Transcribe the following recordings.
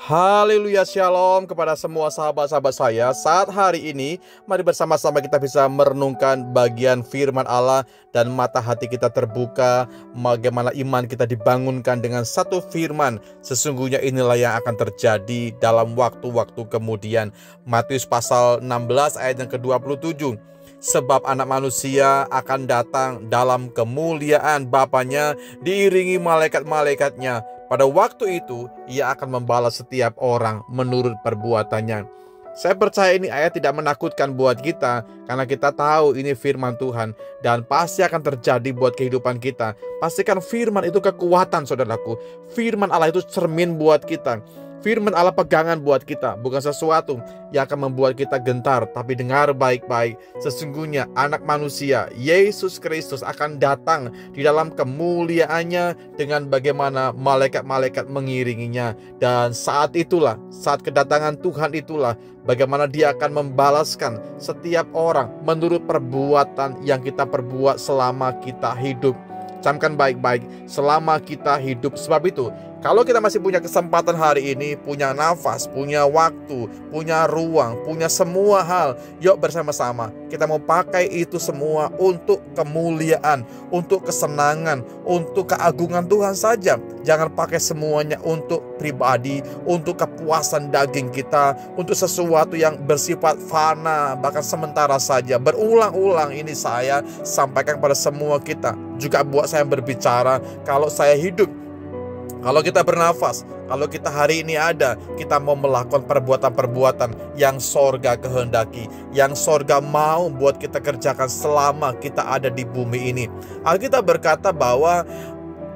Haleluya, shalom kepada semua sahabat-sahabat saya. Saat hari ini, mari bersama-sama kita bisa merenungkan bagian firman Allah dan mata hati kita terbuka. Bagaimana iman kita dibangunkan dengan satu firman. Sesungguhnya inilah yang akan terjadi dalam waktu-waktu kemudian. Matius pasal 16 ayat yang ke-27. Sebab anak manusia akan datang dalam kemuliaan Bapanya diiringi malaikat-malaikatnya. Pada waktu itu ia akan membalas setiap orang menurut perbuatannya. Saya percaya ini ayat tidak menakutkan buat kita, karena kita tahu ini firman Tuhan dan pasti akan terjadi buat kehidupan kita. Pastikan firman itu kekuatan, saudaraku. Firman Allah itu cermin buat kita. Firman Allah pegangan buat kita, bukan sesuatu yang akan membuat kita gentar. Tapi dengar baik-baik, sesungguhnya anak manusia, Yesus Kristus akan datang di dalam kemuliaannya dengan bagaimana malaikat-malaikat mengiringinya. Dan saat itulah, saat kedatangan Tuhan itulah, bagaimana dia akan membalaskan setiap orang menurut perbuatan yang kita perbuat selama kita hidup. Camkan baik-baik, selama kita hidup. Sebab itu, kalau kita masih punya kesempatan hari ini, punya nafas, punya waktu, punya ruang, punya semua hal, yuk bersama-sama kita mau pakai itu semua untuk kemuliaan, untuk kesenangan, untuk keagungan Tuhan saja. Jangan pakai semuanya untuk pribadi, untuk kepuasan daging kita, untuk sesuatu yang bersifat fana, bahkan sementara saja. Berulang-ulang ini saya sampaikan pada semua kita, juga buat saya berbicara. Kalau saya hidup, kalau kita bernafas, kalau kita hari ini ada, kita mau melakukan perbuatan-perbuatan yang sorga kehendaki, yang sorga mau buat kita kerjakan selama kita ada di bumi ini. Alkitab berkata bahwa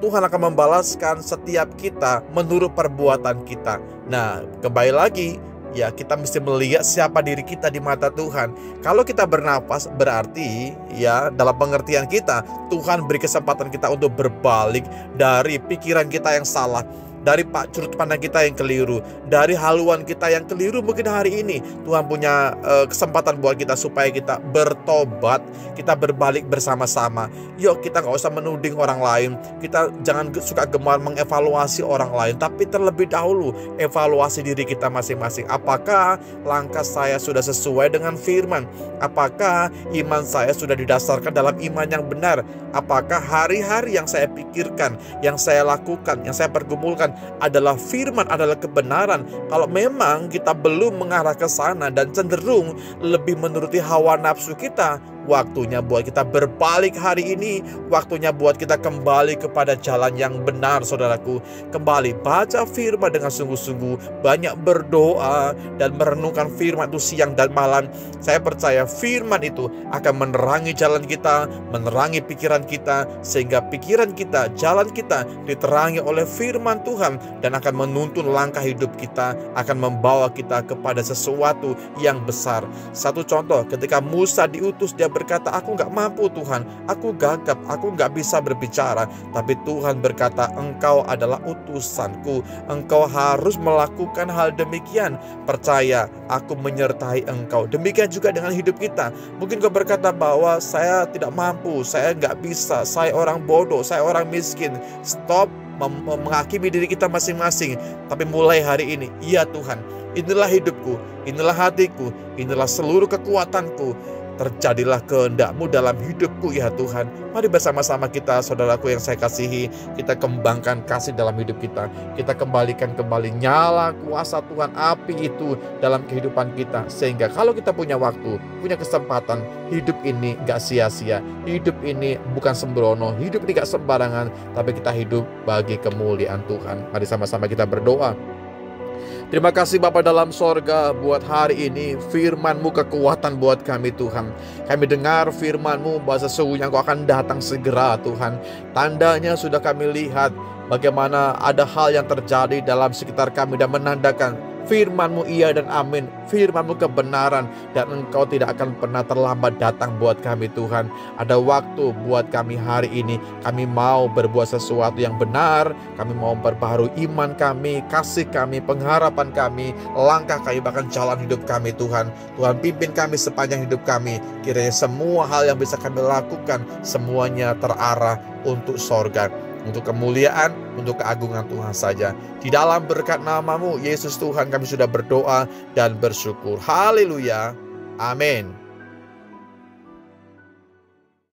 Tuhan akan membalaskan setiap kita menurut perbuatan kita. Nah, kembali lagi, ya kita mesti melihat siapa diri kita di mata Tuhan. Kalau kita bernafas, berarti ya dalam pengertian kita, Tuhan beri kesempatan kita untuk berbalik dari pikiran kita yang salah, dari sudut pandang kita yang keliru, dari haluan kita yang keliru. Mungkin hari ini Tuhan punya kesempatan buat kita supaya kita bertobat, kita berbalik bersama-sama. Yuk kita gak usah menuding orang lain, kita jangan suka gemar mengevaluasi orang lain, tapi terlebih dahulu evaluasi diri kita masing-masing. Apakah langkah saya sudah sesuai dengan firman? Apakah iman saya sudah didasarkan dalam iman yang benar? Apakah hari-hari yang saya pikirkan, yang saya lakukan, yang saya pergumulkan adalah firman, adalah kebenaran? Kalau memang kita belum mengarah ke sana dan cenderung lebih menuruti hawa nafsu kita, waktunya buat kita berbalik hari ini. Waktunya buat kita kembali kepada jalan yang benar, saudaraku. Kembali baca firman dengan sungguh-sungguh, banyak berdoa dan merenungkan firman itu siang dan malam. Saya percaya firman itu akan menerangi jalan kita, menerangi pikiran kita, sehingga pikiran kita, jalan kita diterangi oleh firman Tuhan, dan akan menuntun langkah hidup kita, akan membawa kita kepada sesuatu yang besar. Satu contoh, ketika Musa diutus, dia berkata, aku gak mampu Tuhan, aku gagap, aku gak bisa berbicara. Tapi Tuhan berkata, engkau adalah utusanku, engkau harus melakukan hal demikian. Percaya, aku menyertai engkau. Demikian juga dengan hidup kita. Mungkin kau berkata bahwa saya tidak mampu, saya gak bisa, saya orang bodoh, saya orang miskin. Stop menghakimi diri kita masing-masing. Tapi mulai hari ini, iya Tuhan, inilah hidupku, inilah hatiku, inilah seluruh kekuatanku. Terjadilah kehendak-Mu dalam hidupku ya Tuhan. Mari bersama-sama kita, saudaraku yang saya kasihi, kita kembangkan kasih dalam hidup kita. Kita kembalikan kembali nyala kuasa Tuhan, api itu dalam kehidupan kita. Sehingga kalau kita punya waktu, punya kesempatan, hidup ini gak sia-sia. Hidup ini bukan sembrono, hidup ini gak sembarangan, tapi kita hidup bagi kemuliaan Tuhan. Mari sama-sama kita berdoa. Terima kasih Bapa dalam sorga, buat hari ini firman-Mu kekuatan buat kami Tuhan. Kami dengar firman-Mu bahwa sesungguhnya Engkau akan datang segera Tuhan. Tandanya sudah kami lihat bagaimana ada hal yang terjadi dalam sekitar kami dan menandakan firman-Mu iya dan amin, firman-Mu kebenaran, dan Engkau tidak akan pernah terlambat datang buat kami Tuhan. Ada waktu buat kami hari ini. Kami mau berbuat sesuatu yang benar. Kami mau memperbaharui iman kami, kasih kami, pengharapan kami, langkah kami, bahkan jalan hidup kami Tuhan. Tuhan pimpin kami sepanjang hidup kami. Kiranya semua hal yang bisa kami lakukan, semuanya terarah untuk sorga, untuk kemuliaan untuk keagungan Tuhan saja. Di dalam berkat nama-Mu, Yesus Tuhan, kami sudah berdoa dan bersyukur. Haleluya. Amin.